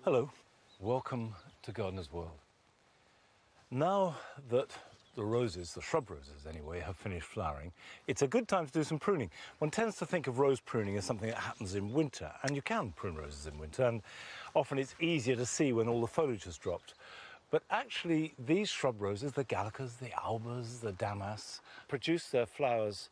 Hello, welcome to Gardener's World. Now that the roses, the shrub roses anyway, have finished flowering, it's a good time to do some pruning. One tends to think of rose pruning as something that happens in winter, and you can prune roses in winter, and often it's easier to see when all the foliage has dropped. But actually, these shrub roses, the gallicas, the albas, the damas, produce their flowers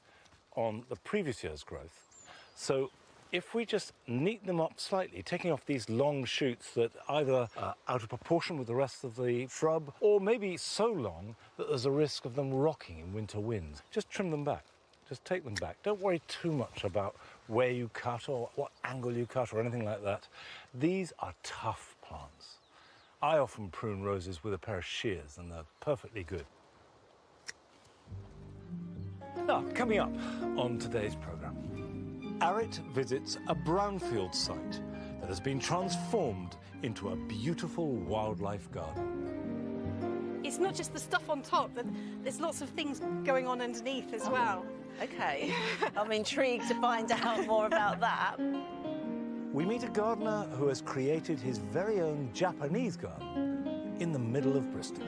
on the previous year's growth. So if we just neaten them up slightly, taking off these long shoots that either are out of proportion with the rest of the shrub, or maybe so long that there's a risk of them rocking in winter winds, just trim them back. Just take them back. Don't worry too much about where you cut or what angle you cut or anything like that. These are tough plants. I often prune roses with a pair of shears, and they're perfectly good. Now, coming up on today's programme, Arit visits a brownfield site that has been transformed into a beautiful wildlife garden. It's not just the stuff on top, there's lots of things going on underneath as well. Okay, I'm intrigued to find out more about that. We meet a gardener who has created his very own Japanese garden in the middle of Bristol.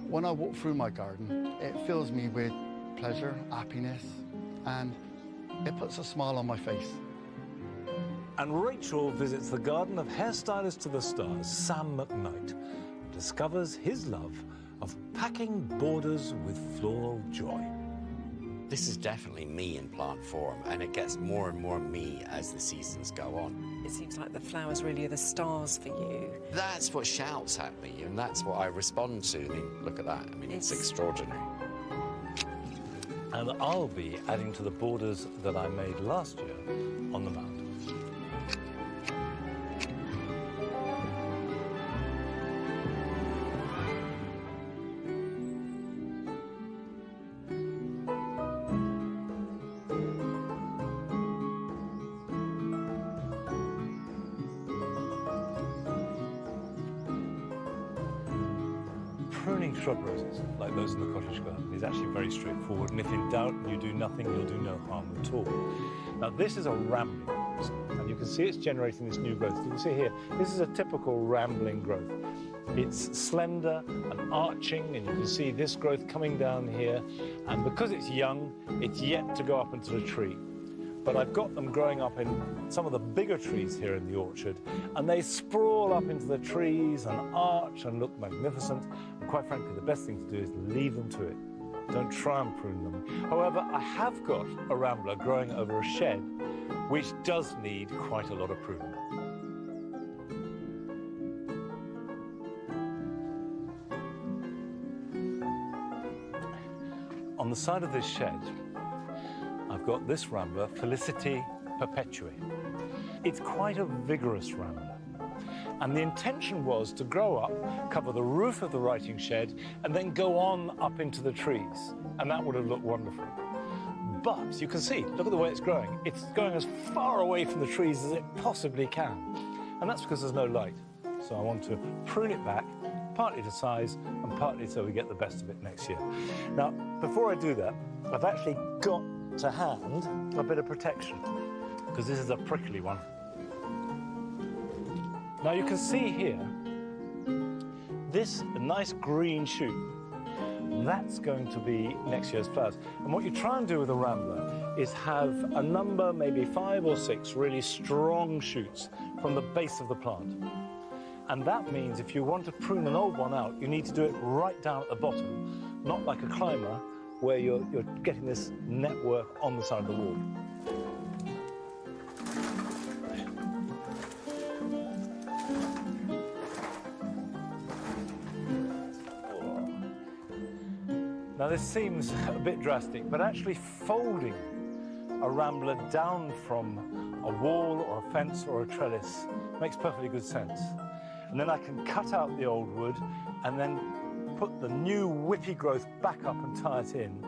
When I walk through my garden, it fills me with pleasure, happiness, and it puts a smile on my face. And Rachel visits the garden of hairstylist to the stars, Sam McKnight, and discovers his love of packing borders with floral joy. This is definitely me in plant form, and it gets more and more me as the seasons go on. It seems like the flowers really are the stars for you. That's what shouts at me, and that's what I respond to. I mean, look at that. I mean, it's extraordinary. And I'll be adding to the borders that I made last year on the mound. Pruning shrub roses, like those in the cottage garden, is actually very straightforward, and if in doubt you do nothing, you'll do no harm at all. Now this is a rambling rose, and you can see it's generating this new growth. You can see here, this is a typical rambling growth. It's slender and arching, and you can see this growth coming down here, and because it's young, it's yet to go up into the tree. But I've got them growing up in some of the bigger trees here in the orchard, and they sprawl up into the trees and arch and look magnificent. And quite frankly, the best thing to do is leave them to it. Don't try and prune them. However, I have got a rambler growing over a shed, which does need quite a lot of pruning. On the side of this shed, I've got this rambler, Felicity Perpetuae. It's quite a vigorous rambler. And the intention was to grow up, cover the roof of the writing shed, and then go on up into the trees. And that would have looked wonderful. But you can see, look at the way it's growing. It's going as far away from the trees as it possibly can. And that's because there's no light. So I want to prune it back, partly to size and partly so we get the best of it next year. Now, before I do that, I've actually got to hand a bit of protection, because this is a prickly one. Now you can see here, this nice green shoot, that's going to be next year's flowers. And what you try and do with a rambler is have a number, maybe 5 or 6 really strong shoots from the base of the plant. And that means if you want to prune an old one out, you need to do it right down at the bottom, not like a climber, where you're getting this network on the side of the wall. Now this seems a bit drastic, but actually folding a rambler down from a wall or a fence or a trellis makes perfectly good sense. And then I can cut out the old wood and then put the new whippy growth back up and tie it in.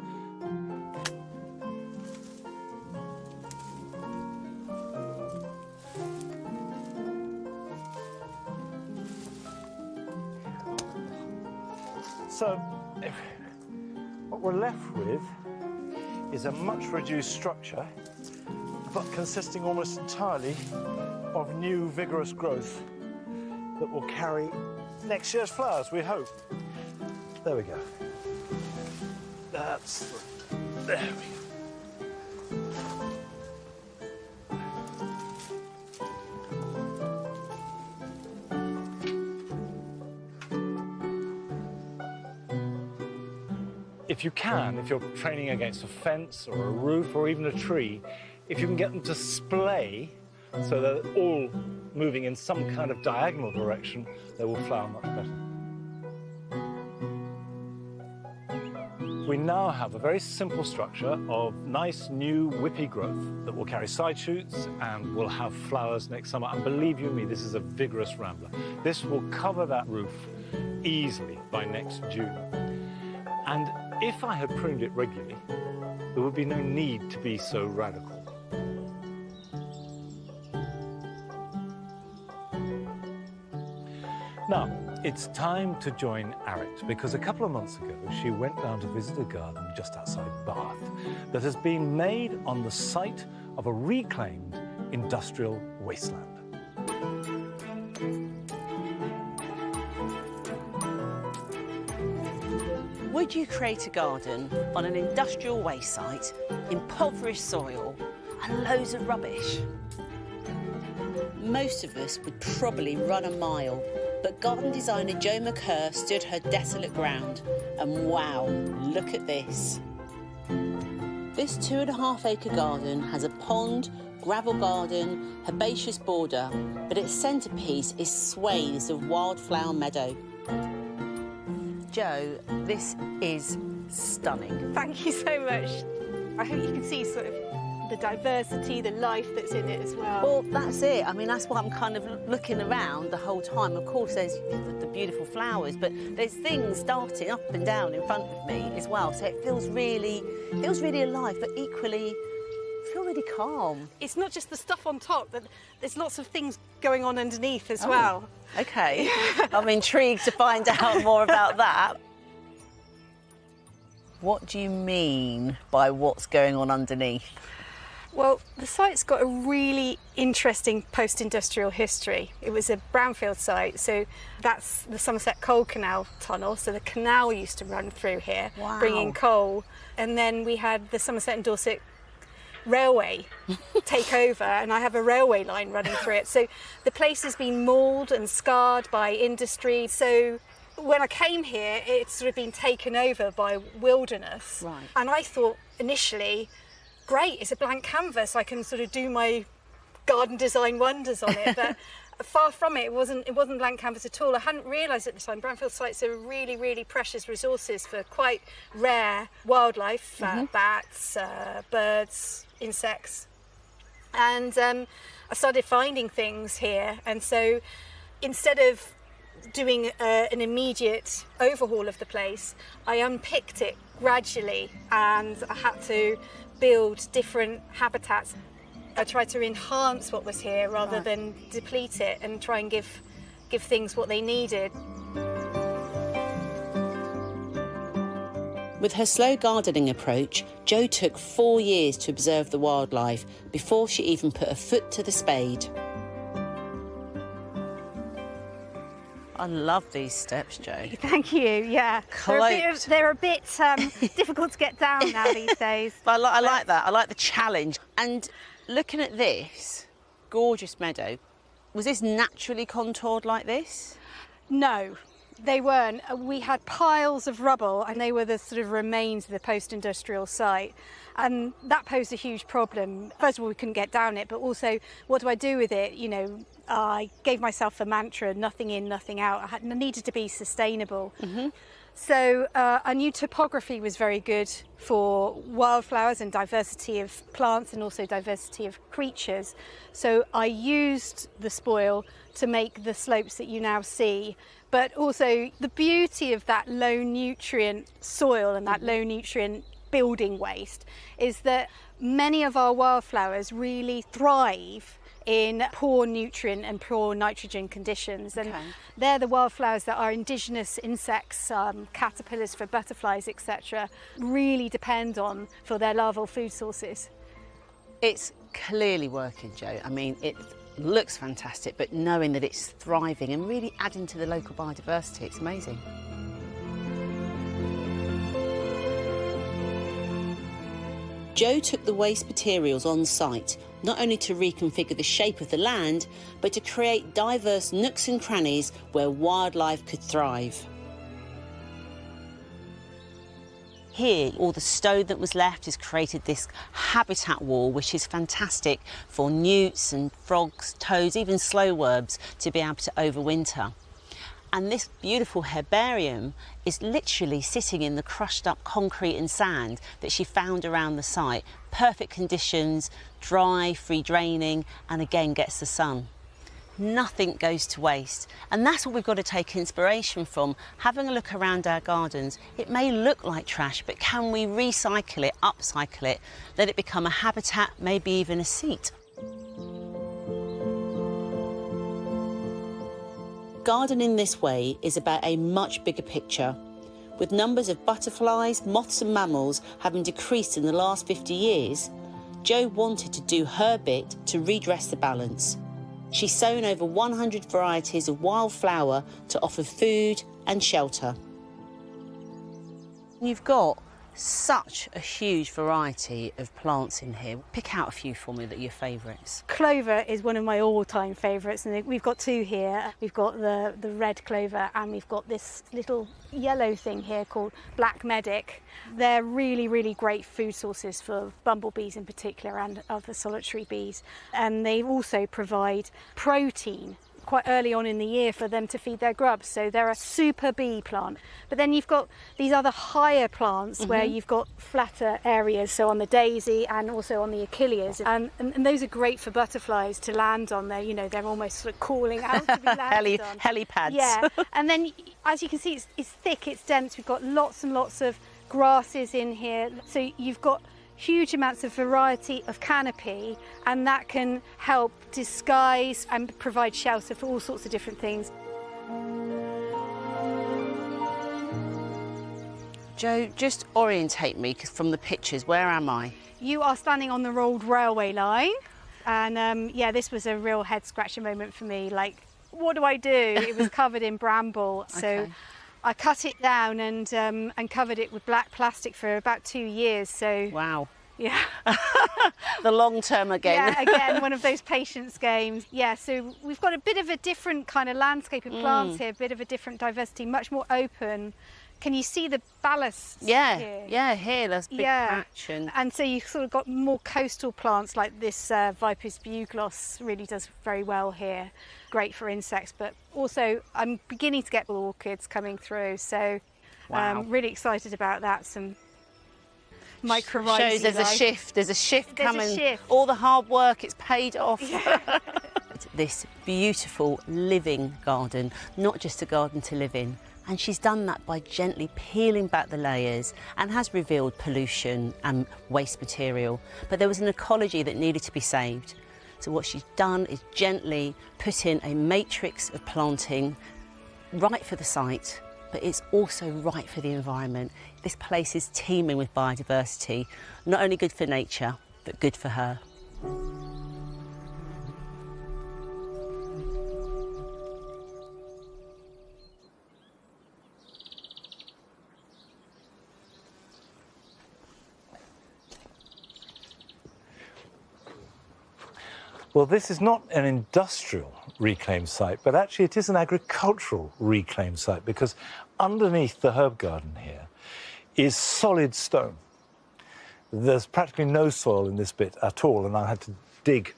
So what we're left with is a much reduced structure, but consisting almost entirely of new vigorous growth that will carry next year's flowers, we hope. There we go. There we go. If you can, if you're training against a fence or a roof or even a tree, if you can get them to splay so they're all moving in some kind of diagonal direction, they will flower much better. We now have a very simple structure of nice new whippy growth that will carry side shoots and will have flowers next summer. And believe you me, this is a vigorous rambler. This will cover that roof easily by next June. And if I had pruned it regularly, there would be no need to be so radical. Now, it's time to join Arit, because a couple of months ago she went down to visit a garden just outside Bath that has been made on the site of a reclaimed industrial wasteland. Would you create a garden on an industrial waste site, impoverished soil and loads of rubbish? Most of us would probably run a mile, but garden designer Jo McCurr stood her desolate ground and wow, look at this. This 2.5-acre garden has a pond, gravel garden, herbaceous border, but its centrepiece is swathes of wildflower meadow. Jo, this is stunning. Thank you so much. I hope you can see sort of the diversity, the life that's in it as well. Well, that's it. I mean, that's why I'm kind of looking around the whole time. Of course, there's the beautiful flowers, but there's things darting up and down in front of me as well. So it feels really alive, but equally, I feel really calm. It's not just the stuff on top, but there's lots of things going on underneath as well. OK. I'm intrigued to find out more about that. What do you mean by what's going on underneath? Well, the site's got a really interesting post-industrial history. It was a brownfield site, so that's the Somerset Coal Canal tunnel. So the canal used to run through here, Wow. bringing coal. And then we had the Somerset and Dorset Railway take over, and I have a railway line running through it. So the place has been mauled and scarred by industry. So when I came here, it's sort of been taken over by wilderness. Right. And I thought initially, great, it's a blank canvas, I can sort of do my garden design wonders on it. But far from it, it wasn't blank canvas at all. I hadn't realised at the time brownfield sites are really, really precious resources for quite rare wildlife, bats, birds, insects. And I started finding things here, and so instead of doing an immediate overhaul of the place, I unpicked it gradually, and I had to build different habitats. I tried to enhance what was here rather than deplete it, and try and give things what they needed. With her slow gardening approach, Jo took 4 years to observe the wildlife before she even put a foot to the spade. I love these steps, Jo. Thank you. Yeah, they're a bit difficult to get down now these days. But I like that. I like the challenge. And looking at this gorgeous meadow, was this naturally contoured like this? No, they weren't. We had piles of rubble, and they were the sort of remains of the post-industrial site. And that posed a huge problem. First of all, we couldn't get down it, but also, what do I do with it? You know, I gave myself a mantra, nothing in, nothing out. I needed to be sustainable. So I knew topography was very good for wildflowers and diversity of plants, and also diversity of creatures. So I used the spoil to make the slopes that you now see. But also the beauty of that low nutrient soil and that low nutrient building waste is that many of our wildflowers really thrive in poor nutrient and poor nitrogen conditions, and they're the wildflowers that our indigenous insects, caterpillars for butterflies, etc., really depend on for their larval food sources. It's clearly working, Jo. I mean, looks fantastic, but knowing that it's thriving and really adding to the local biodiversity, it's amazing. Jo took the waste materials on site, not only to reconfigure the shape of the land, but to create diverse nooks and crannies where wildlife could thrive. Here, all the stone that was left has created this habitat wall, which is fantastic for newts and frogs, toads, even slow worms to be able to overwinter. And this beautiful herbarium is literally sitting in the crushed up concrete and sand that she found around the site. Perfect conditions, dry, free draining, and again gets the sun. Nothing goes to waste. And that's what we've got to take inspiration from. Having a look around our gardens, it may look like trash, but can we recycle it, upcycle it, let it become a habitat, maybe even a seat? Gardening this way is about a much bigger picture. With numbers of butterflies, moths and mammals having decreased in the last 50 years, Jo wanted to do her bit to redress the balance. She's sown over 100 varieties of wildflower to offer food and shelter. You've got such a huge variety of plants in here. Pick out a few for me that are your favourites. Clover is one of my all-time favourites, and we've got two here. We've got the red clover, and we've got this little yellow thing here called black medic. They're really, really great food sources for bumblebees in particular and other solitary bees. And they also provide protein quite early on in the year for them to feed their grubs, so they're a super bee plant. But then you've got these other higher plants where you've got flatter areas, so on the daisy and also on the achilles, and those are great for butterflies to land on. There, you know, they're almost sort of calling out to be landed on. Helipads. Yeah, and then as you can see, it's thick, it's dense. We've got lots and lots of grasses in here, so you've got huge amounts of variety of canopy, and that can help disguise and provide shelter for all sorts of different things. Jo, just orientate me, because from the pictures, where am I? You are standing on the old railway line, and yeah, this was a real head-scratcher moment for me. Like, what do I do? It was covered in bramble, so Okay. I cut it down and covered it with black plastic for about 2 years. So Wow. yeah. The long term again. Yeah, again, one of those patience games. Yeah, so we've got a bit of a different kind of landscape of plants here, a bit of a different diversity, much more open. Can you see the ballasts Yeah, here? yeah, here, there's a big patch. And so you've sort of got more coastal plants like this Viper's bugloss really does very well here. Great for insects, but also I'm beginning to get orchids coming through, so Wow. really excited about that. Some mycorrhizae. Shows there's a shift, there's a shift There's a coming. shift. All the hard work, it's paid off. This beautiful living garden, not just a garden to live in. And she's done that by gently peeling back the layers and has revealed pollution and waste material. But there was an ecology that needed to be saved. So what she's done is gently put in a matrix of planting, right for the site, but it's also right for the environment. This place is teeming with biodiversity, not only good for nature, but good for her. Well, this is not an industrial reclaim site, but actually it is an agricultural reclaim site, because underneath the herb garden here is solid stone. There's practically no soil in this bit at all, and I had to dig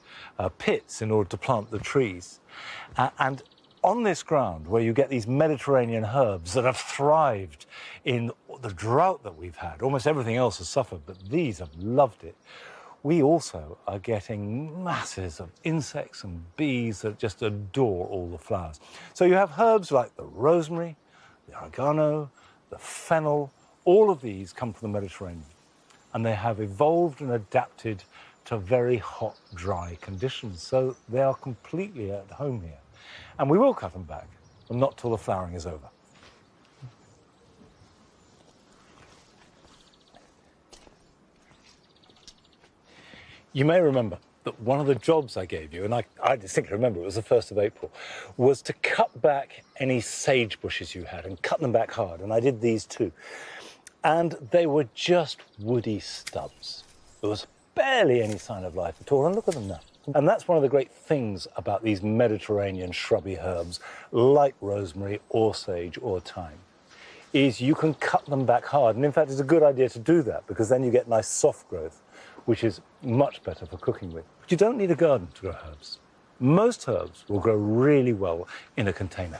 pits in order to plant the trees. And on this ground, where you get these Mediterranean herbs that have thrived in the drought that we've had, almost everything else has suffered, but these have loved it. We also are getting masses of insects and bees that just adore all the flowers. So you have herbs like the rosemary, the oregano, the fennel. All of these come from the Mediterranean, and they have evolved and adapted to very hot, dry conditions. So they are completely at home here. And we will cut them back, but not till the flowering is over. You may remember that one of the jobs I gave you, and I distinctly remember it was the 1st of April, was to cut back any sage bushes you had and cut them back hard. And I did these too. And they were just woody stubs. There was barely any sign of life at all. And look at them now. And that's one of the great things about these Mediterranean shrubby herbs, like rosemary or sage or thyme, is you can cut them back hard. And in fact, it's a good idea to do that because then you get nice soft growth, which is much better for cooking with. But you don't need a garden to grow herbs. Most herbs will grow really well in a container.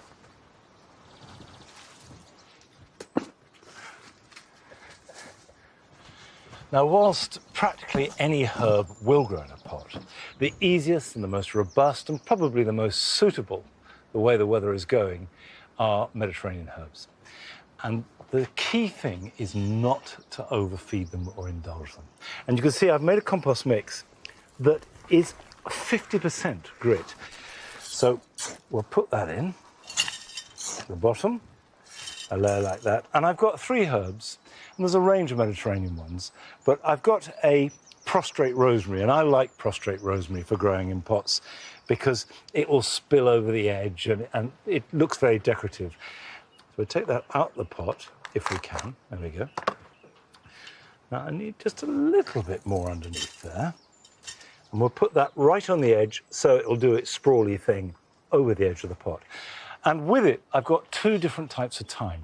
Now, whilst practically any herb will grow in a pot, the easiest and the most robust and probably the most suitable, the way the weather is going, are Mediterranean herbs. And the key thing is not to overfeed them or indulge them. And you can see I've made a compost mix that is 50% grit. So we'll put that in the bottom, a layer like that. And I've got 3 herbs, and there's a range of Mediterranean ones, but I've got a prostrate rosemary, and I like prostrate rosemary for growing in pots because it will spill over the edge and it looks very decorative. So we'll take that out the pot if we can. There we go. Now I need just a little bit more underneath there. And we'll put that right on the edge so it'll do its sprawly thing over the edge of the pot. And with it, I've got 2 different types of thyme.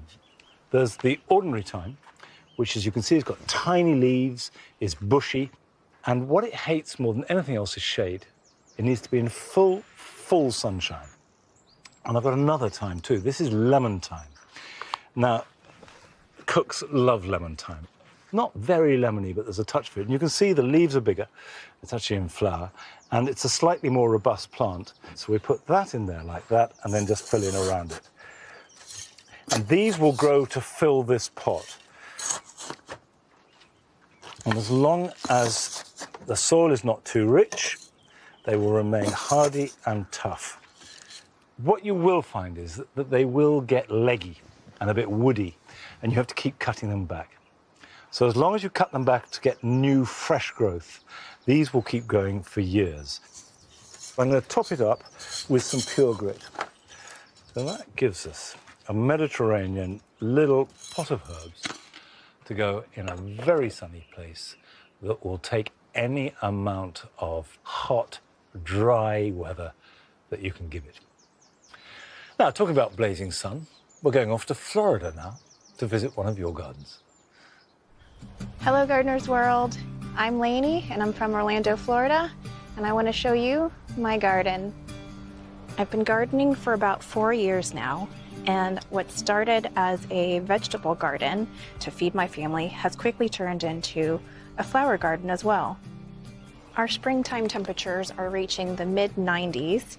There's the ordinary thyme, which, as you can see, has got tiny leaves, is bushy, and what it hates more than anything else is shade. It needs to be in full sunshine. And I've got another thyme too. This is lemon thyme. Now, cooks love lemon thyme. Not very lemony, but there's a touch of it. And you can see the leaves are bigger. It's actually in flower. And it's a slightly more robust plant. So we put that in there like that and then just fill in around it. And these will grow to fill this pot. And as long as the soil is not too rich, they will remain hardy and tough. What you will find is that they will get leggy and a bit woody, and you have to keep cutting them back. So as long as you cut them back to get new, fresh growth, these will keep going for years. I'm going to top it up with some pure grit. So that gives us a Mediterranean little pot of herbs to go in a very sunny place that will take any amount of hot, dry weather that you can give it. Now, talking about blazing sun, we're going off to Florida now to visit one of your gardens. Hello, Gardeners World. I'm Lainey, and I'm from Orlando, Florida, and I want to show you my garden. I've been gardening for about 4 years now, and what started as a vegetable garden to feed my family has quickly turned into a flower garden as well. Our springtime temperatures are reaching the mid-90s,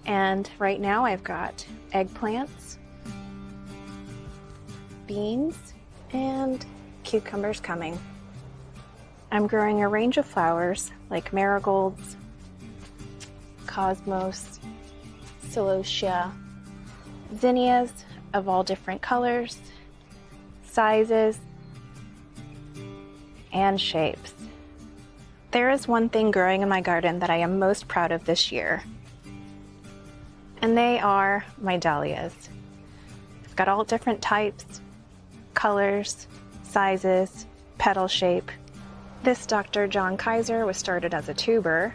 and right now I've got eggplants, beans, and cucumbers coming. I'm growing a range of flowers like marigolds, cosmos, celosia, zinnias of all different colors, sizes, and shapes. There is one thing growing in my garden that I am most proud of this year, and they are my dahlias. I've got all different types, colors, sizes, petal shape. This Dr. John Kaiser was started as a tuber,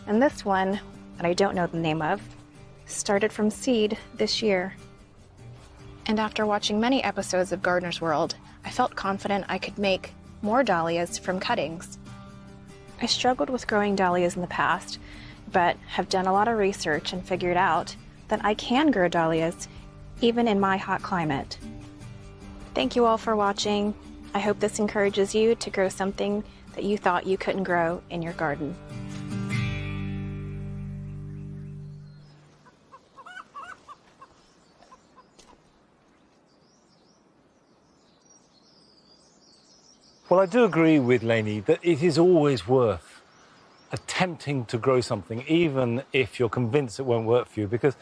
and this one, that I don't know the name of, started from seed this year. And after watching many episodes of Gardener's World, I felt confident I could make more dahlias from cuttings. I struggled with growing dahlias in the past, but have done a lot of research and figured out that I can grow dahlias even in my hot climate. Thank you all for watching. I hope this encourages you to grow something that you thought you couldn't grow in your garden. Well, I do agree with Lainey that it is always worth attempting to grow something, even if you're convinced it won't work for you, because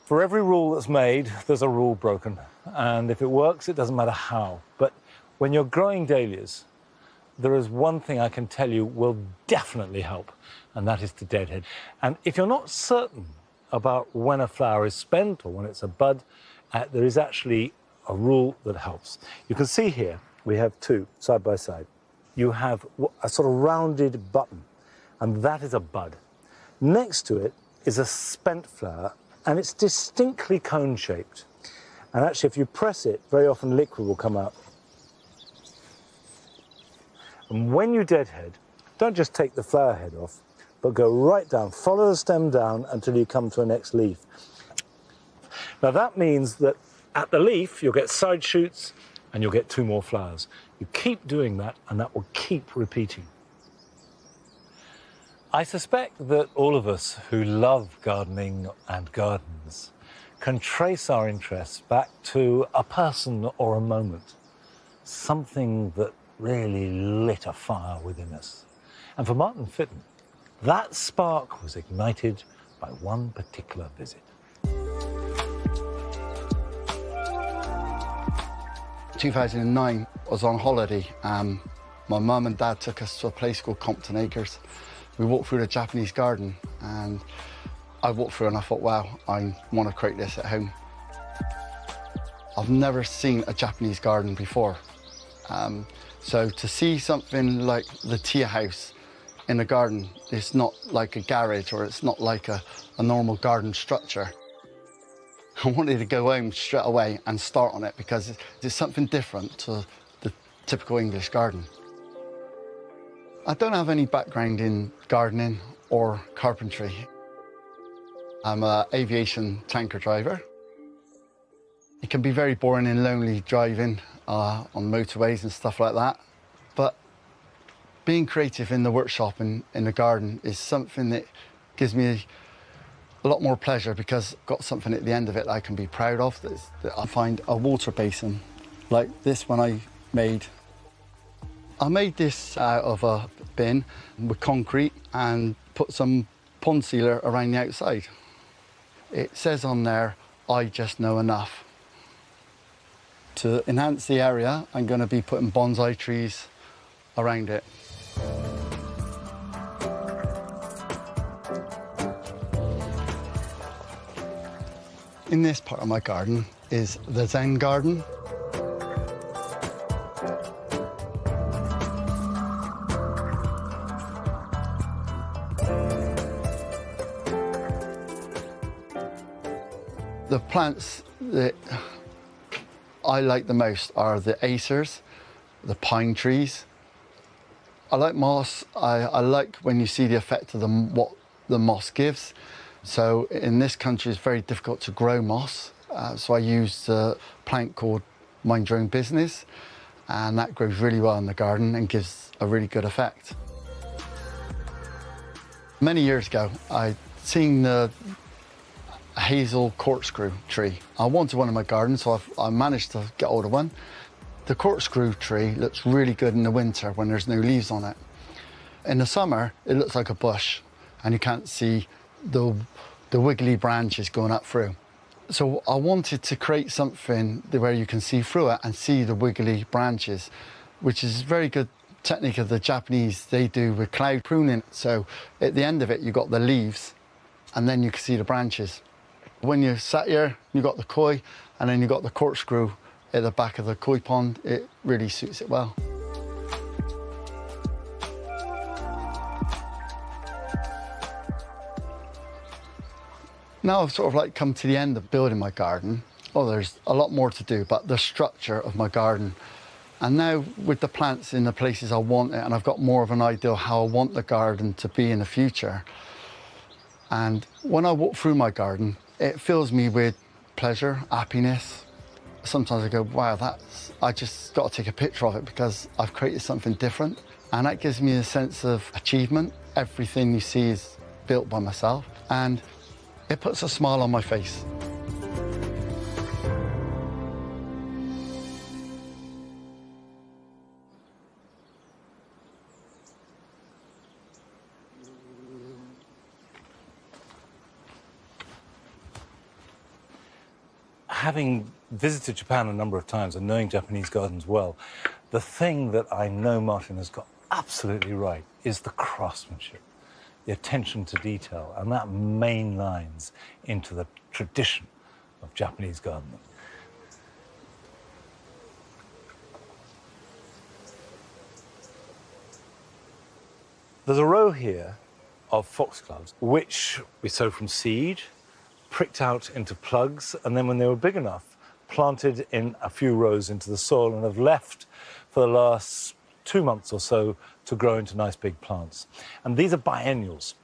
for every rule that's made, there's a rule broken. And if it works, it doesn't matter how. But when you're growing dahlias, there is one thing I can tell you will definitely help, and that is to deadhead. And if you're not certain about when a flower is spent or when it's a bud, there is actually a rule that helps. You can see here, we have two side by side. You have a sort of rounded button, and that is a bud. Next to it is a spent flower, and it's distinctly cone-shaped. And actually, if you press it, very often liquid will come out. And when you deadhead, don't just take the flower head off, but go right down, follow the stem down until you come to the next leaf. Now that means that at the leaf, you'll get side shoots and you'll get two more flowers. You keep doing that and that will keep repeating. I suspect that all of us who love gardening and gardens can trace our interests back to a person or a moment, something that really lit a fire within us. And for Martin Fitton, that spark was ignited by one particular visit. 2009, I was on holiday. My mum and dad took us to a place called Compton Acres. We walked through the Japanese garden, and I walked through and I thought, wow, I want to create this at home. I've never seen a Japanese garden before. So to see something like the tea house in a garden, it's not like a garage or it's not like a normal garden structure. I wanted to go home straight away and start on it because it's something different to the typical English garden. I don't have any background in gardening or carpentry. I'm an aviation tanker driver. It can be very boring and lonely driving on motorways and stuff like that. But being creative in the workshop and in the garden is something that gives me a lot more pleasure because I've got something at the end of it that I can be proud of. That I find a water basin like this one I made. I made this out of a bin with concrete and put some pond sealer around the outside. It says on there, I just know enough. To enhance the area, I'm going to be putting bonsai trees around it. In this part of my garden is the Zen garden. The plants that I like the most are the acers, the pine trees. I like moss. I like when you see the effect of what the moss gives. So in this country, it's very difficult to grow moss. So I use a plant called Mind Your Own Business, and that grows really well in the garden and gives a really good effect. Many years ago, I'd seen the hazel corkscrew tree. I wanted one in my garden, so I managed to get hold of one. The corkscrew tree looks really good in the winter when there's no leaves on it. In the summer, it looks like a bush, and you can't see the wiggly branches going up through. So I wanted to create something where you can see through it and see the wiggly branches, which is a very good technique of the Japanese they do with cloud pruning. So at the end of it, you got the leaves, and then you can see the branches. When you sat here, you got the koi, and then you got the corkscrew at the back of the koi pond. It really suits it well. Now I've sort of like come to the end of building my garden. Oh, there's a lot more to do, but the structure of my garden. And now with the plants in the places I want it, and I've got more of an idea of how I want the garden to be in the future. And when I walk through my garden, it fills me with pleasure, happiness. Sometimes I go, wow, I just got to take a picture of it because I've created something different. And that gives me a sense of achievement. Everything you see is built by myself. And it puts a smile on my face. Having visited Japan a number of times and knowing Japanese gardens well, the thing that I know Martin has got absolutely right is the craftsmanship, the attention to detail, and that main lines into the tradition of Japanese gardening. There's a row here of foxgloves, which we sowed from seed, pricked out into plugs, and then when they were big enough, planted in a few rows into the soil and have left for the last 2 months or so to grow into nice big plants. And these are biennials.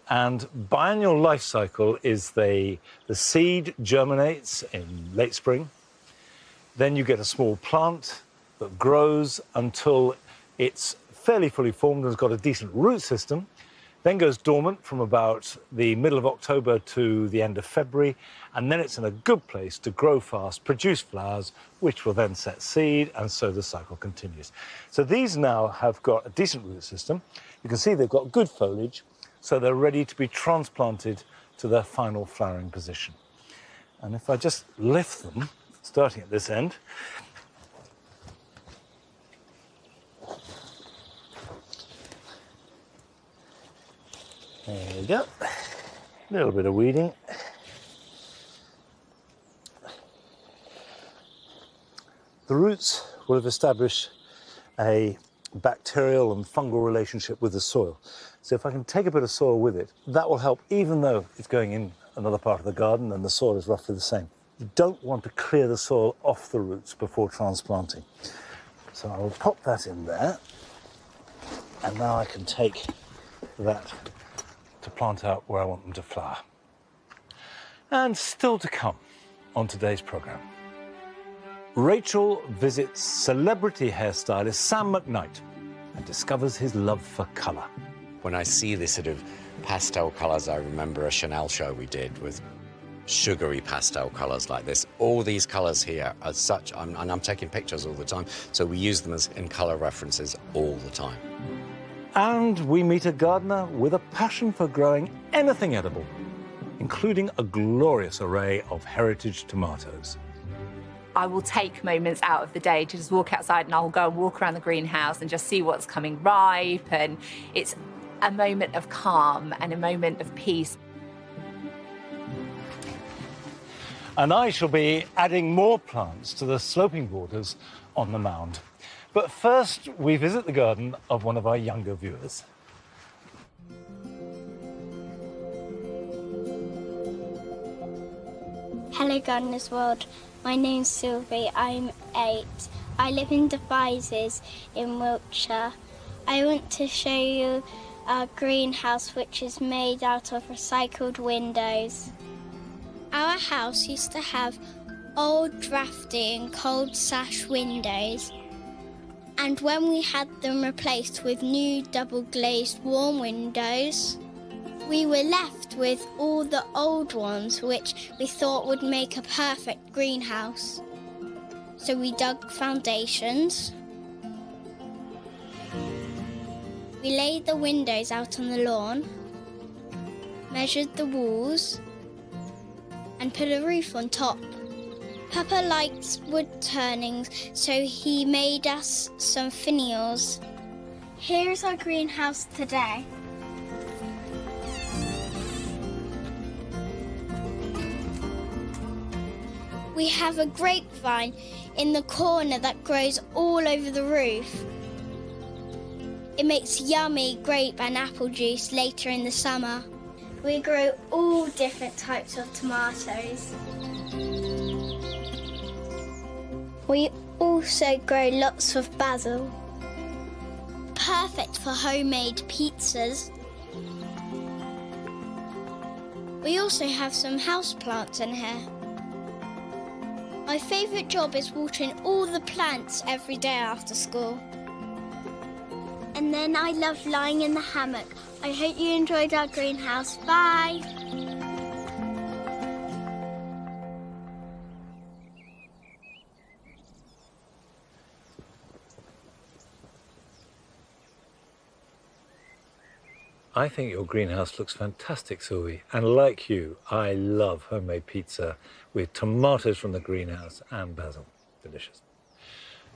And biennial life cycle is the seed germinates in late spring. Then you get a small plant that grows until it's fairly fully formed and has got a decent root system, then goes dormant from about the middle of October to the end of February, and then it's in a good place to grow fast, produce flowers, which will then set seed, and so the cycle continues. So these now have got a decent root system. You can see they've got good foliage, so they're ready to be transplanted to their final flowering position. And if I just lift them, starting at this end, there we go. A little bit of weeding. The roots will have established a bacterial and fungal relationship with the soil. So if I can take a bit of soil with it, that will help even though it's going in another part of the garden and the soil is roughly the same. You don't want to clear the soil off the roots before transplanting. So I'll pop that in there. And now I can take that to plant out where I want them to flower. And still to come on today's programme. Rachel visits celebrity hairstylist Sam McKnight and discovers his love for colour. When I see this sort of pastel colours, I remember a Chanel show we did with sugary pastel colours like this. All these colours here are such, and I'm taking pictures all the time, so we use them as in colour references all the time. And we meet a gardener with a passion for growing anything edible, including a glorious array of heritage tomatoes. I will take moments out of the day to just walk outside, and I'll go and walk around the greenhouse and just see what's coming ripe, and it's a moment of calm and a moment of peace. And I shall be adding more plants to the sloping borders on the mound. But first, we visit the garden of one of our younger viewers. Hello Gardeners World, my name's Sylvie, I'm 8. I live in Devizes in Wiltshire. I want to show you our greenhouse, which is made out of recycled windows. Our house used to have old drafty and cold sash windows, and when we had them replaced with new double glazed warm windows, we were left with all the old ones, which we thought would make a perfect greenhouse. So we dug foundations, we laid the windows out on the lawn, measured the walls, and put a roof on top. Papa likes wood turnings, so he made us some finials. Here's our greenhouse today. We have a grapevine in the corner that grows all over the roof. It makes yummy grape and apple juice later in the summer. We grow all different types of tomatoes. We also grow lots of basil. Perfect for homemade pizzas. We also have some houseplants in here. My favourite job is watering all the plants every day after school. And then I love lying in the hammock. I hope you enjoyed our greenhouse. Bye! I think your greenhouse looks fantastic, Sylvie. And like you, I love homemade pizza with tomatoes from the greenhouse and basil. Delicious.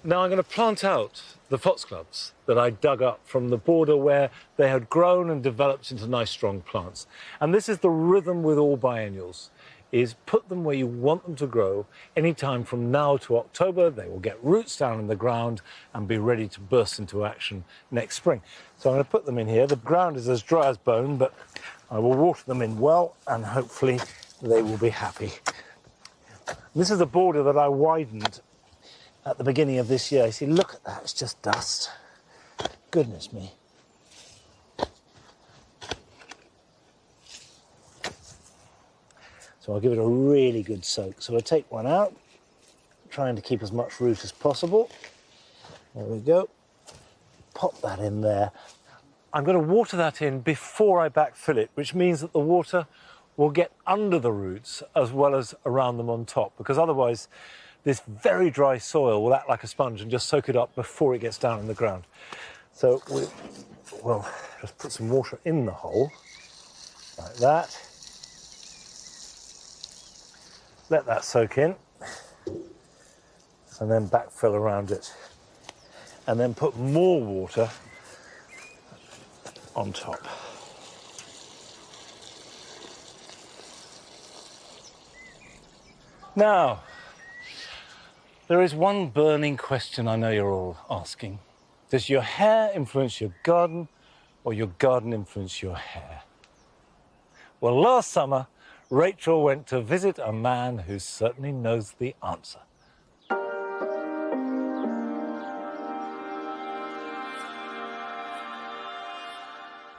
Now I'm going to plant out the foxgloves that I dug up from the border where they had grown and developed into nice strong plants. And this is the rhythm with all biennials, is put them where you want them to grow. Anytime from now to October, they will get roots down in the ground and be ready to burst into action next spring. So I'm going to put them in here. The ground is as dry as bone, but I will water them in well and hopefully they will be happy. This is a border that I widened at the beginning of this year. You see, look at that, it's just dust. Goodness me. So I'll give it a really good soak. So I'll take one out, trying to keep as much root as possible. There we go. Pop that in there. I'm going to water that in before I backfill it, which means that the water will get under the roots as well as around them on top, because otherwise this very dry soil will act like a sponge and just soak it up before it gets down in the ground. So we'll just put some water in the hole, like that. Let that soak in, and then backfill around it. And then put more water on top. Now, there is one burning question I know you're all asking. Does your hair influence your garden, or your garden influence your hair? Well, last summer, Rachel went to visit a man who certainly knows the answer.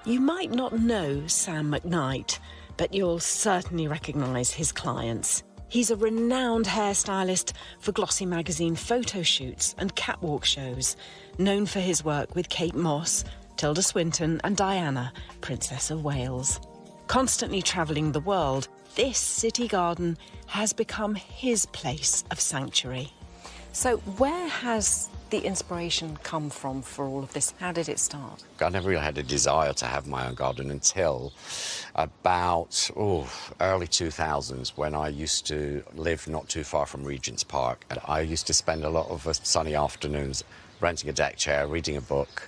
You might not know Sam McKnight, but you'll certainly recognise his clients. He's a renowned hairstylist for Glossy magazine photo shoots and catwalk shows, known for his work with Kate Moss, Tilda Swinton and Diana, Princess of Wales. Constantly travelling the world, this city garden has become his place of sanctuary. So where has the inspiration come from for all of this? How did it start? I never really had a desire to have my own garden until about early 2000s, when I used to live not too far from Regent's Park. And I used to spend a lot of sunny afternoons renting a deck chair, reading a book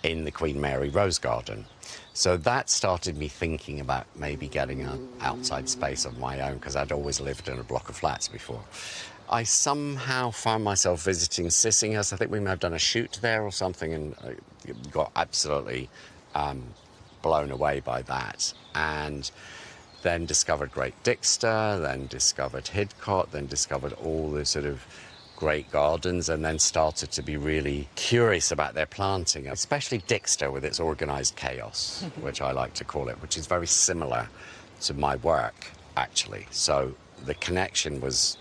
in the Queen Mary Rose Garden. So that started me thinking about maybe getting an outside space of my own, because I'd always lived in a block of flats before. I somehow found myself visiting Sissinghurst. I think we may have done a shoot there or something, and I got absolutely blown away by that. And then discovered Great Dixter, then discovered Hidcote, then discovered all the sort of great gardens, and then started to be really curious about their planting, especially Dixter with its organised chaos, which I like to call it, which is very similar to my work, actually. So the connection was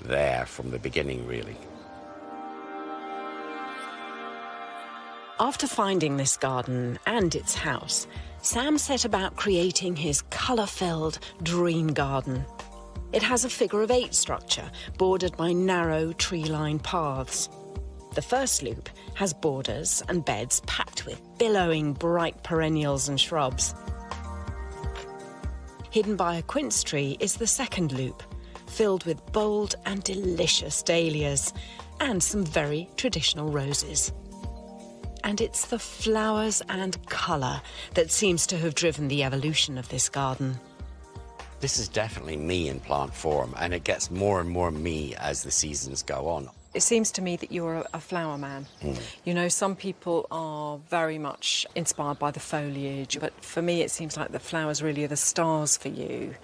there from the beginning, really. After finding this garden and its house, Sam set about creating his colour-filled dream garden. It has a figure-of-8 structure bordered by narrow tree-lined paths. The first loop has borders and beds packed with billowing bright perennials and shrubs. Hidden by a quince tree is the second loop, filled with bold and delicious dahlias and some very traditional roses. And it's the flowers and colour that seems to have driven the evolution of this garden. This is definitely me in plant form, and it gets more and more me as the seasons go on. It seems to me that you're a flower man. You know, some people are very much inspired by the foliage, but for me it seems like the flowers really are the stars for you,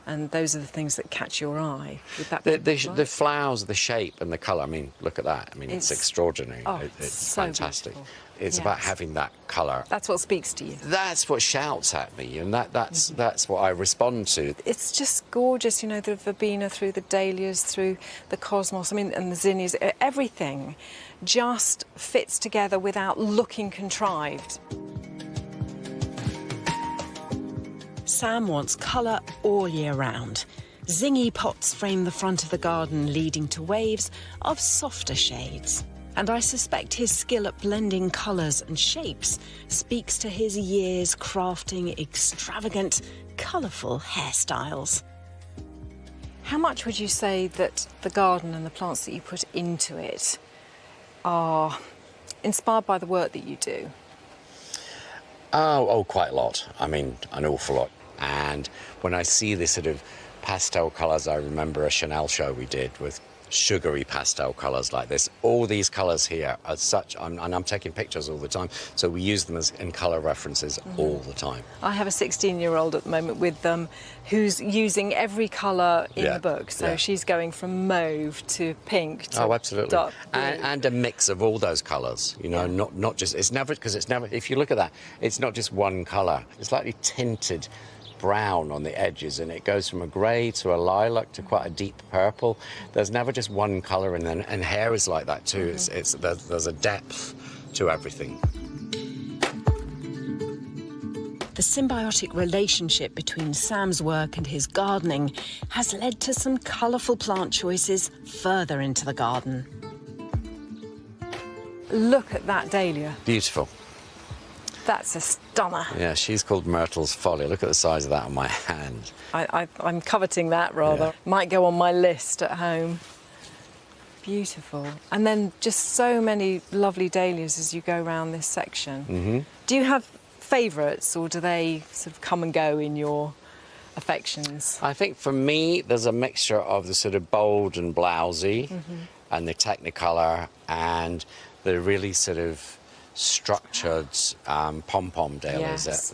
and those are the things that catch your eye. Would that be right? The flowers, the shape and the colour, I mean, look at that. I mean, it's extraordinary. It's so fantastic. beautiful. It's about having that colour. That's what speaks to you. That's what shouts at me, and that's what I respond to. It's just gorgeous, you know, the verbena through the dahlias, through the cosmos, I mean, and the zinnias, everything just fits together without looking contrived. Sam wants colour all year round. Zingy pots frame the front of the garden, leading to waves of softer shades. And I suspect his skill at blending colours and shapes speaks to his years crafting extravagant, colourful hairstyles. How much would you say that the garden and the plants that you put into it are inspired by the work that you do? Oh, quite a lot. I mean, an awful lot. And when I see this sort of pastel colours, I remember a Chanel show we did with sugary pastel colours like this. All these colours here are such, and I'm taking pictures all the time, so we use them as in colour references all the time. I have a 16-year-old at the moment with them who's using every colour in the book. So she's going from mauve to pink to absolutely. dark blue. And a mix of all those colours, you know, not just, it's never, because it's never, if you look at that, it's not just one colour. It's slightly tinted brown on the edges, and it goes from a grey to a lilac to quite a deep purple. There's never just one colour, and hair is like that too. There's a depth to everything. The symbiotic relationship between Sam's work and his gardening has led to some colourful plant choices further into the garden. Look at that dahlia. Beautiful. That's a stunner. Yeah, she's called Myrtle's Folly. Look at the size of that on my hand. I'm coveting that, rather. Yeah. Might go on my list at home. Beautiful. And then just so many lovely dahlias as you go around this section. Do you have favourites, or do they sort of come and go in your affections? I think for me, there's a mixture of the sort of bold and blousy and the Technicolor and the really sort of structured pom-pom dahlias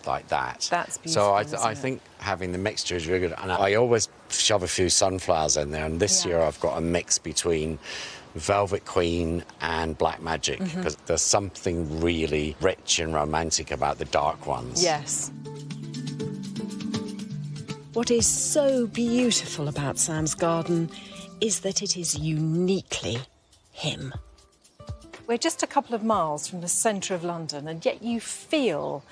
like that. That's beautiful. So I think having the mixture is really good. And I always shove a few sunflowers in there. And this year I've got a mix between Velvet Queen and Black Magic, because there's something really rich and romantic about the dark ones. Yes. What is so beautiful about Sam's garden is that it is uniquely him. We're just a couple of miles from the centre of London, and yet you feel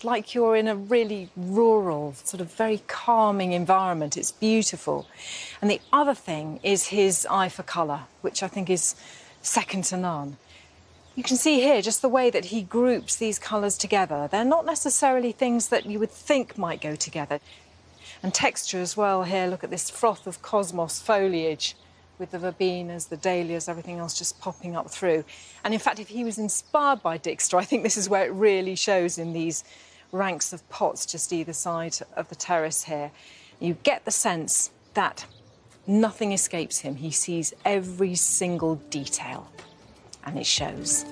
like you're in a really rural, sort of very calming environment. It's beautiful. And the other thing is his eye for colour, which I think is second to none. You can see here just the way that he groups these colours together. They're not necessarily things that you would think might go together. And texture as well here. Look at this froth of cosmos foliage, with the verbenas, the dahlias, everything else just popping up through. And in fact, if he was inspired by Dixter, I think this is where it really shows in these ranks of pots just either side of the terrace here. You get the sense that nothing escapes him. He sees every single detail, and it shows.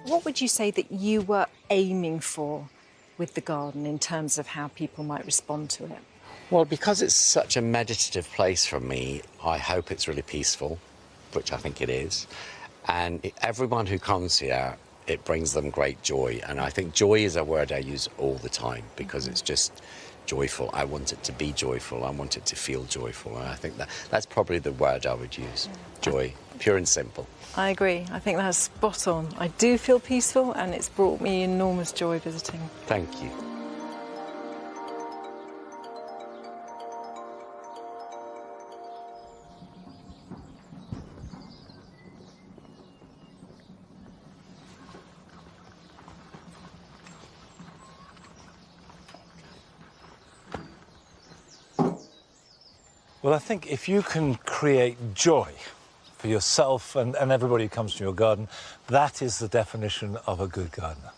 What would you say that you were aiming for with the garden in terms of how people might respond to it? Well, because it's such a meditative place for me, I hope it's really peaceful, which I think it is. And everyone who comes here, it brings them great joy. And I think joy is a word I use all the time because it's just joyful. I want it to be joyful. I want it to feel joyful. And I think that's probably the word I would use. Joy, pure and simple. I agree. I think that's spot on. I do feel peaceful, and it's brought me enormous joy visiting. Thank you. Well, I think if you can create joy for yourself and everybody who comes to your garden, that is the definition of a good gardener.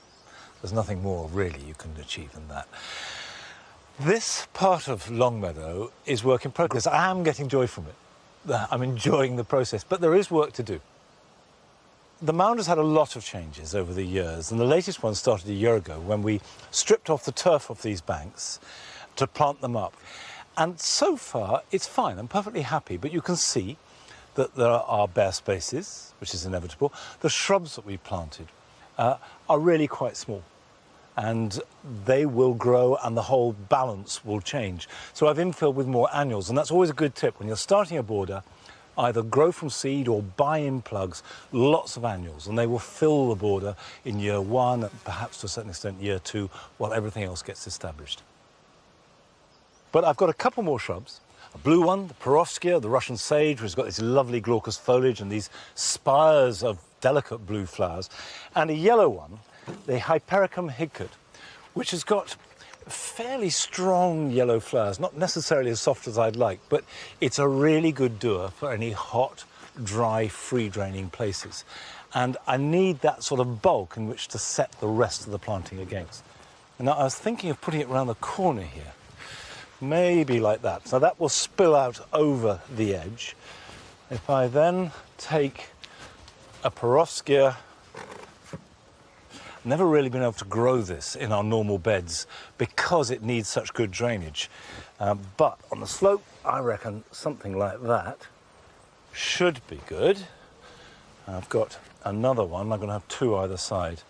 There's nothing more, really, you can achieve than that. This part of Longmeadow is work in progress. I am getting joy from it. I'm enjoying the process, but there is work to do. The mound has had a lot of changes over the years, and the latest one started a year ago when we stripped off the turf off these banks to plant them up. And so far, it's fine. I'm perfectly happy, but you can see that there are bare spaces, which is inevitable. The shrubs that we planted are really quite small, and they will grow and the whole balance will change. So I've infilled with more annuals, and that's always a good tip. When you're starting a border, either grow from seed or buy in plugs, lots of annuals, and they will fill the border in year one, and perhaps to a certain extent year two, while everything else gets established. But I've got a couple more shrubs. A blue one, the Perovskia, the Russian sage, which has got this lovely glaucous foliage and these spires of delicate blue flowers. And a yellow one, the Hypericum higcote, which has got fairly strong yellow flowers, not necessarily as soft as I'd like, but it's a really good doer for any hot, dry, free-draining places. And I need that sort of bulk in which to set the rest of the planting against. And now I was thinking of putting it around the corner here, maybe like that. So that will spill out over the edge. If I then take a Perovskia, never really been able to grow this in our normal beds because it needs such good drainage. But on the slope, I reckon something like that should be good. I've got another one. I'm going to have two either side.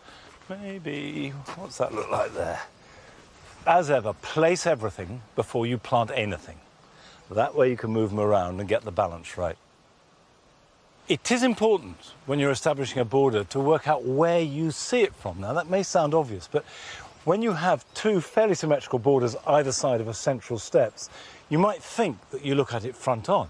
Maybe, what's that look like there? As ever, place everything before you plant anything. That way you can move them around and get the balance right. It is important when you're establishing a border to work out where you see it from. Now, that may sound obvious, but when you have two fairly symmetrical borders either side of a central steps, you might think that you look at it front on,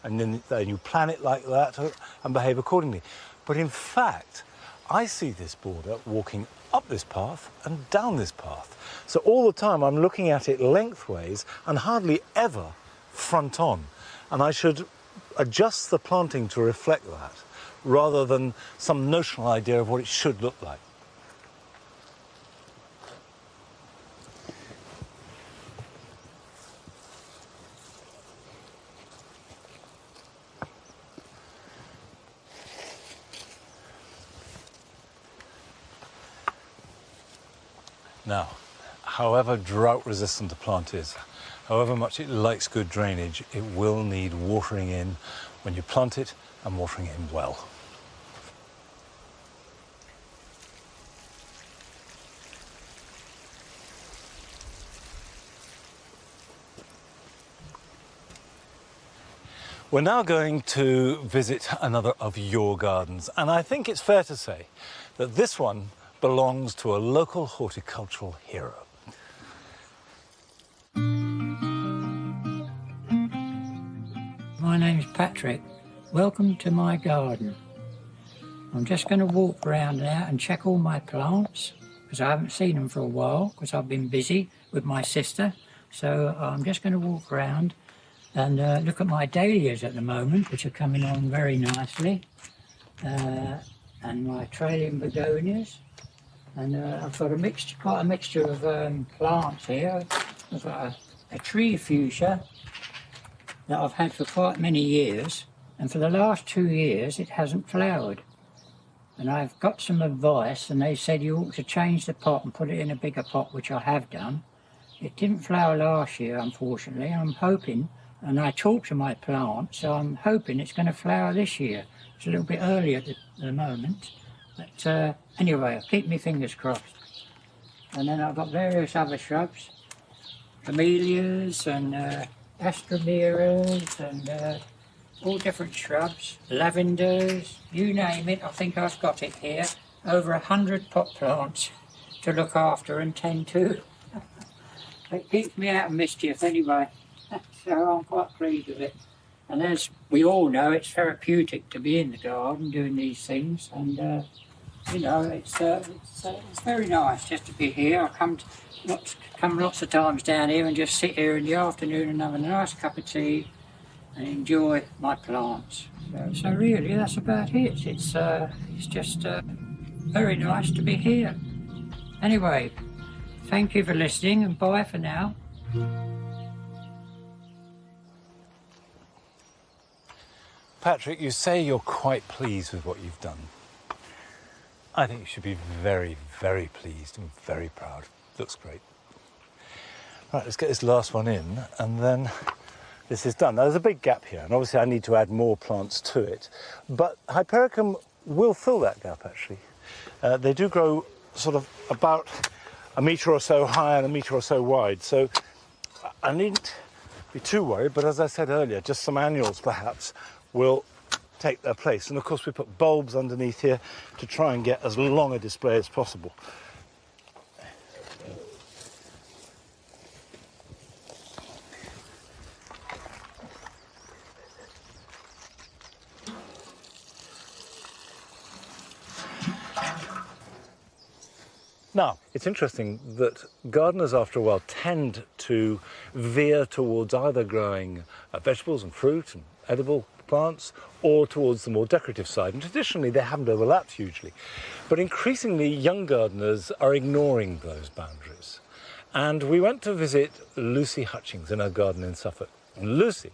and then you plan it like that and behave accordingly. But in fact, I see this border walking up this path and down this path. So all the time I'm looking at it lengthways and hardly ever front on. And I should adjust the planting to reflect that, rather than some notional idea of what it should look like. Now, however drought resistant a plant is, however much it likes good drainage, it will need watering in when you plant it, and watering in well. We're now going to visit another of your gardens, and I think it's fair to say that this one belongs to a local horticultural hero. My name's Patrick. Welcome to my garden. I'm just going to walk around now and check all my plants, because I haven't seen them for a while because I've been busy with my sister. So I'm just going to walk around and look at my dahlias at the moment, which are coming on very nicely, and my trailing begonias. And I've got quite a mixture of plants here. I've got a tree fuchsia that I've had for quite many years, and for the last 2 years it hasn't flowered. And I've got some advice, and they said you ought to change the pot and put it in a bigger pot, which I have done. It didn't flower last year, unfortunately. I'm hoping, and I talked to my plant, so I'm hoping it's going to flower this year. It's a little bit early at the moment, but anyway, I'll keep my fingers crossed. And then I've got various other shrubs, camellias and astromeras and all different shrubs, lavenders, you name it. I think I've got it here. Over 100 pot plants to look after and tend to. It keeps me out of mischief anyway, so I'm quite pleased with it. And as we all know, it's therapeutic to be in the garden doing these things, and you know, it's very nice just to be here. I come lots of times down here and just sit here in the afternoon and have a nice cup of tea and enjoy my plants. So really, that's about it. It's just very nice to be here. Anyway, thank you for listening, and bye for now. Patrick, you say you're quite pleased with what you've done. I think you should be very, very pleased and very proud. Looks great. Right, let's get this last one in, and then this is done. Now, there's a big gap here, and obviously I need to add more plants to it, but Hypericum will fill that gap, actually. They do grow sort of about a metre or so high and a metre or so wide, so I needn't be too worried, but as I said earlier, just some annuals perhaps will take their place. And of course we put bulbs underneath here to try and get as long a display as possible. Now, it's interesting that gardeners after a while tend to veer towards either growing vegetables and fruit and edible plants or towards the more decorative side. And traditionally they haven't overlapped hugely. But increasingly young gardeners are ignoring those boundaries. And we went to visit Lucy Hutchings in her garden in Suffolk. And Lucy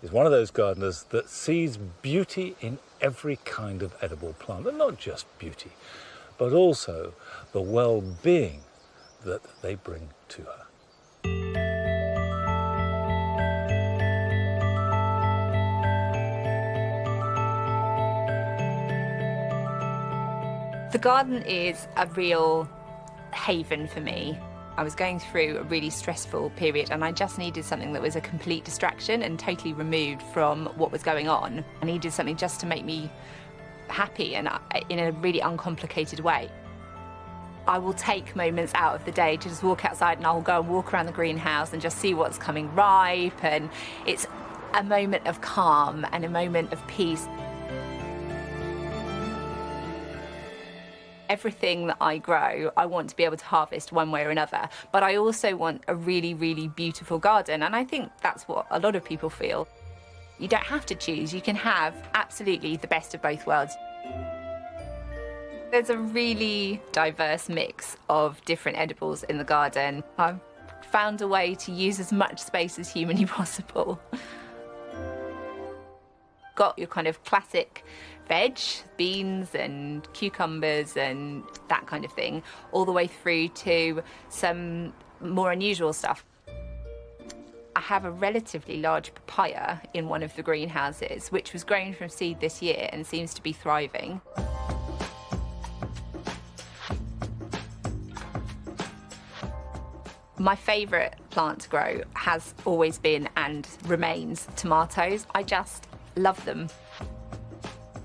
is one of those gardeners that sees beauty in every kind of edible plant, and not just beauty, but also the well-being that they bring to her. The garden is a real haven for me. I was going through a really stressful period and I just needed something that was a complete distraction and totally removed from what was going on. I needed something just to make me happy and in a really uncomplicated way. I will take moments out of the day to just walk outside, and I'll go and walk around the greenhouse and just see what's coming ripe, and it's a moment of calm and a moment of peace. Everything that I grow, I want to be able to harvest one way or another, but I also want a really, really beautiful garden, and I think that's what a lot of people feel. You don't have to choose, you can have absolutely the best of both worlds. There's a really diverse mix of different edibles in the garden. I've found a way to use as much space as humanly possible. Got your kind of classic veg, beans and cucumbers and that kind of thing, all the way through to some more unusual stuff. I have a relatively large papaya in one of the greenhouses, which was grown from seed this year and seems to be thriving. My favourite plant to grow has always been and remains tomatoes. I just love them.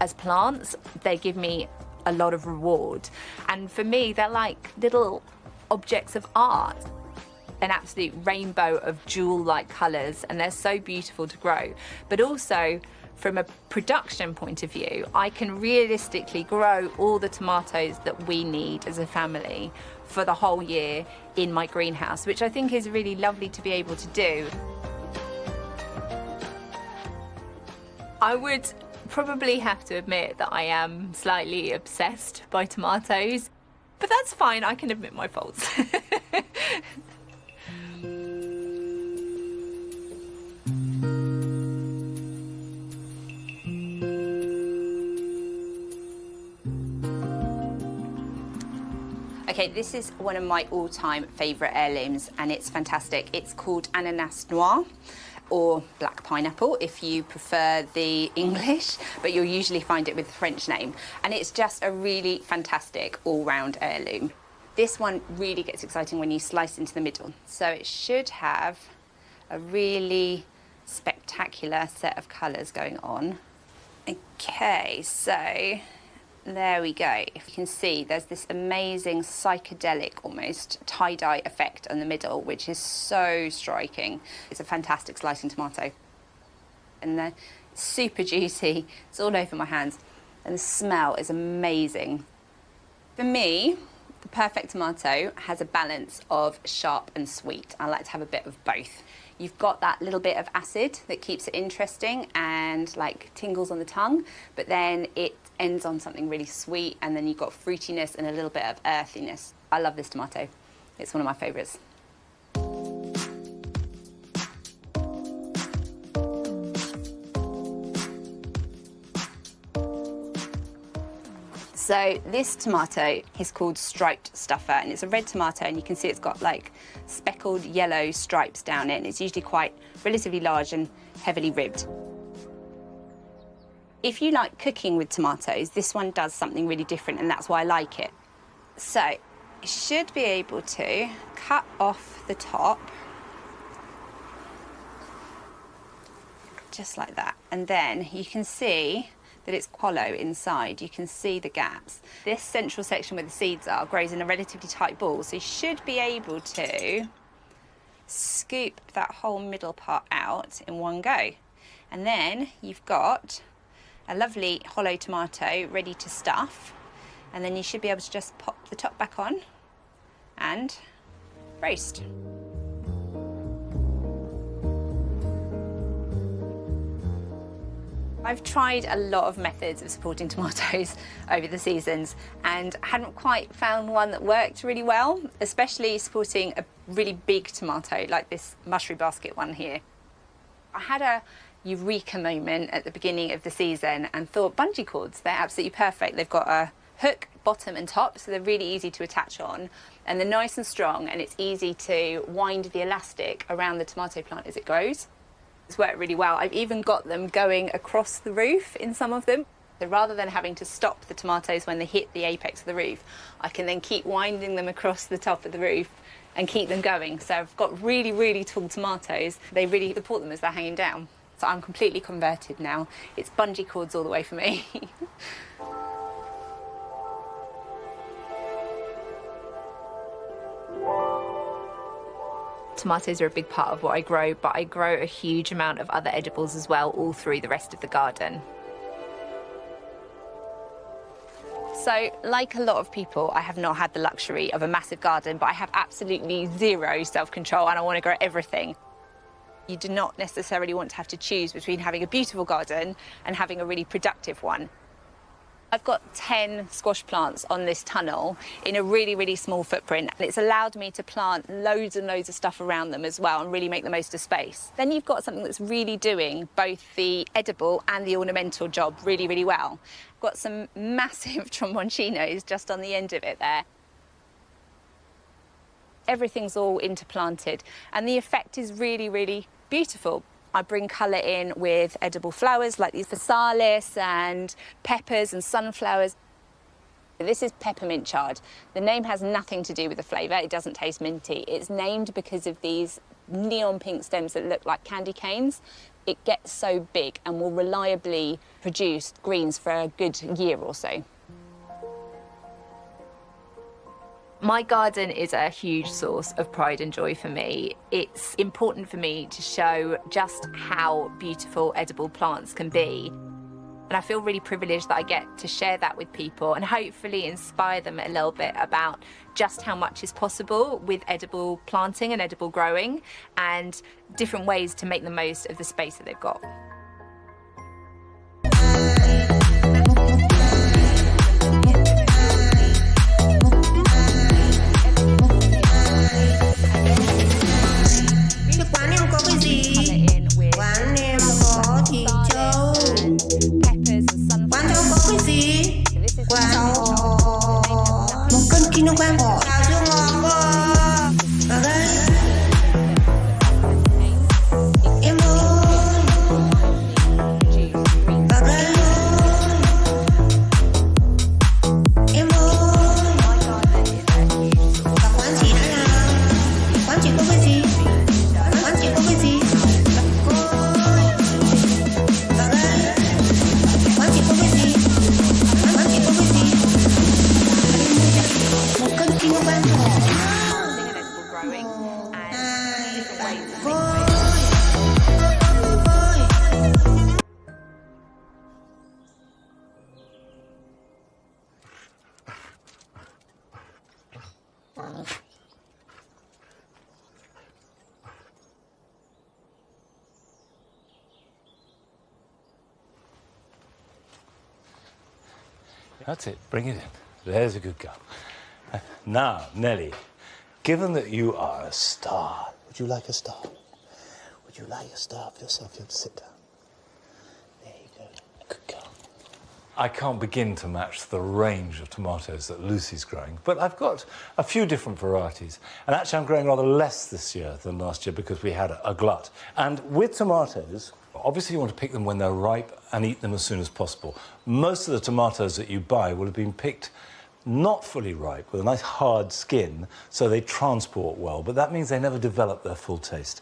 As plants, they give me a lot of reward. And for me, they're like little objects of art. An absolute rainbow of jewel-like colours, and they're so beautiful to grow. But also, from a production point of view, I can realistically grow all the tomatoes that we need as a family for the whole year in my greenhouse, which I think is really lovely to be able to do. I would probably have to admit that I am slightly obsessed by tomatoes, but that's fine, I can admit my faults. Okay, this is one of my all-time favourite heirlooms and it's fantastic. It's called Ananas Noir, or black pineapple if you prefer the English, but you'll usually find it with the French name. And it's just a really fantastic all-round heirloom. This one really gets exciting when you slice into the middle. So it should have a really spectacular set of colours going on. Okay, so there we go. If you can see, there's this amazing psychedelic, almost tie-dye effect in the middle, which is so striking. It's a fantastic slicing tomato. And they're super juicy. It's all over my hands. And the smell is amazing. For me, the perfect tomato has a balance of sharp and sweet. I like to have a bit of both. You've got that little bit of acid that keeps it interesting and like tingles on the tongue, but then it ends on something really sweet, and then you've got fruitiness and a little bit of earthiness. I love this tomato. It's one of my favourites. So this tomato is called striped stuffer, and it's a red tomato, and you can see it's got like speckled yellow stripes down it, and it's usually quite relatively large and heavily ribbed. If you like cooking with tomatoes, this one does something really different, and that's why I like it. So you should be able to cut off the top, just like that, and then you can see that it's hollow inside. You can see the gaps. This central section where the seeds are grows in a relatively tight ball, so you should be able to scoop that whole middle part out in one go. And then you've got a lovely hollow tomato ready to stuff, and then you should be able to just pop the top back on and roast. I've tried a lot of methods of supporting tomatoes over the seasons and hadn't quite found one that worked really well, especially supporting a really big tomato like this mushroom basket one here. I had a eureka moment at the beginning of the season and thought bungee cords, they're absolutely perfect. They've got a hook bottom and top, so they're really easy to attach on, and they're nice and strong, and it's easy to wind the elastic around the tomato plant as it grows. It's worked really well. I've even got them going across the roof in some of them. So rather than having to stop the tomatoes when they hit the apex of the roof, I can then keep winding them across the top of the roof and keep them going. So I've got really, really tall tomatoes. They really support them as they're hanging down. So I'm completely converted now. It's bungee cords all the way for me. Tomatoes are a big part of what I grow, but I grow a huge amount of other edibles as well, all through the rest of the garden. So, like a lot of people, I have not had the luxury of a massive garden, but I have absolutely zero self-control and I want to grow everything. You do not necessarily want to have to choose between having a beautiful garden and having a really productive one. I've got 10 squash plants on this tunnel in a really, really small footprint, and it's allowed me to plant loads and loads of stuff around them as well and really make the most of space. Then you've got something that's really doing both the edible and the ornamental job really, really well. I've got some massive tromboncinos just on the end of it there. Everything's all interplanted, and the effect is really, really beautiful. I bring colour in with edible flowers like these physalis and peppers and sunflowers. This is peppermint chard. The name has nothing to do with the flavour. It doesn't taste minty. It's named because of these neon pink stems that look like candy canes. It gets so big and will reliably produce greens for a good year or so. My garden is a huge source of pride and joy for me. It's important for me to show just how beautiful edible plants can be. And I feel really privileged that I get to share that with people and hopefully inspire them a little bit about just how much is possible with edible planting and edible growing and different ways to make the most of the space that they've got. That's it, bring it in. There's a good girl. Now, Nellie, given that you are a star, would you like a star? Would you like a star for yourself? You have to sit down. There you go. Good girl. I can't begin to match the range of tomatoes that Lucy's growing, but I've got a few different varieties. And actually, I'm growing rather less this year than last year because we had a glut. And with tomatoes, obviously you want to pick them when they're ripe and eat them as soon as possible. Most of the tomatoes that you buy will have been picked not fully ripe, with a nice hard skin, so they transport well, but that means they never develop their full taste.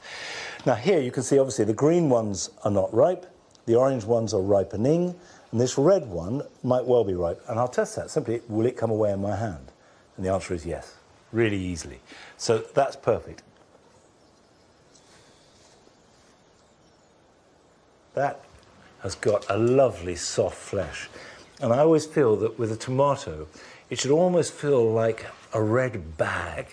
Now here you can see, obviously, the green ones are not ripe, the orange ones are ripening, and this red one might well be ripe. And I'll test that simply, will it come away in my hand? And the answer is yes, really easily. So that's perfect. That has got a lovely soft flesh. And I always feel that with a tomato, it should almost feel like a red bag.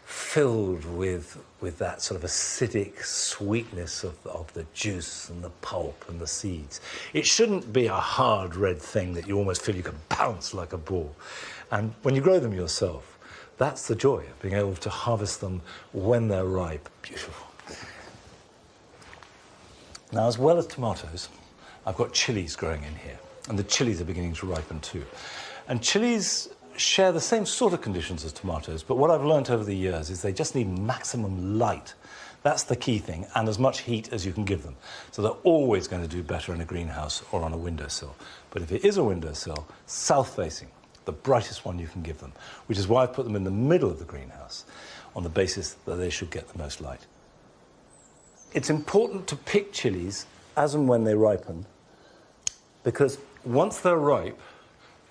filled with that sort of acidic sweetness of the juice and the pulp and the seeds. It shouldn't be a hard red thing that you almost feel you can bounce like a ball. And when you grow them yourself, that's the joy of being able to harvest them when they're ripe. Beautiful. Now, as well as tomatoes, I've got chilies growing in here, and the chilies are beginning to ripen too. And chilies share the same sort of conditions as tomatoes, but what I've learned over the years is they just need maximum light. That's the key thing, and as much heat as you can give them. So they're always going to do better in a greenhouse or on a windowsill. But if it is a windowsill, south-facing, the brightest one you can give them, which is why I've put them in the middle of the greenhouse on the basis that they should get the most light. It's important to pick chilies as and when they ripen, because once they're ripe,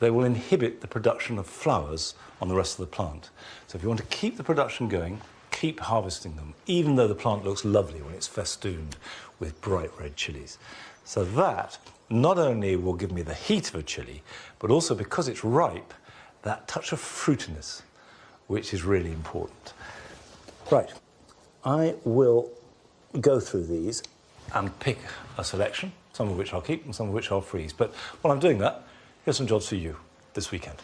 they will inhibit the production of flowers on the rest of the plant. So if you want to keep the production going, keep harvesting them, even though the plant looks lovely when it's festooned with bright red chilies. So that not only will give me the heat of a chili, but also because it's ripe, that touch of fruitiness, which is really important. Right, I will go through these and pick a selection, some of which I'll keep and some of which I'll freeze. But while I'm doing that, here's some jobs for you this weekend.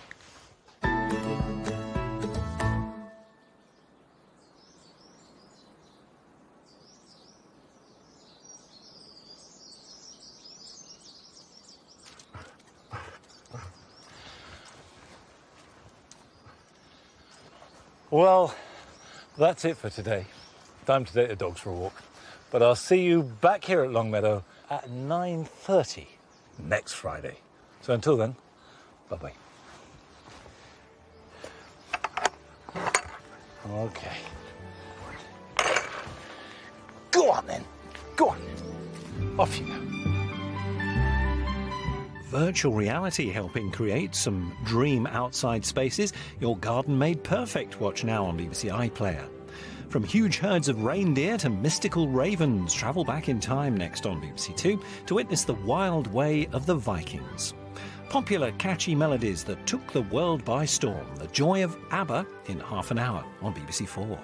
Well, that's it for today. Time to take the dogs for a walk. But I'll see you back here at Longmeadow at 9:30 next Friday. So until then, bye-bye. Okay. Go on then. Go on. Off you go. Virtual reality helping create some dream outside spaces. Your garden made perfect. Watch now on BBC iPlayer. From huge herds of reindeer to mystical ravens, travel back in time next on BBC Two to witness the wild way of the Vikings. Popular catchy melodies that took the world by storm. The joy of ABBA in half an hour on BBC 4.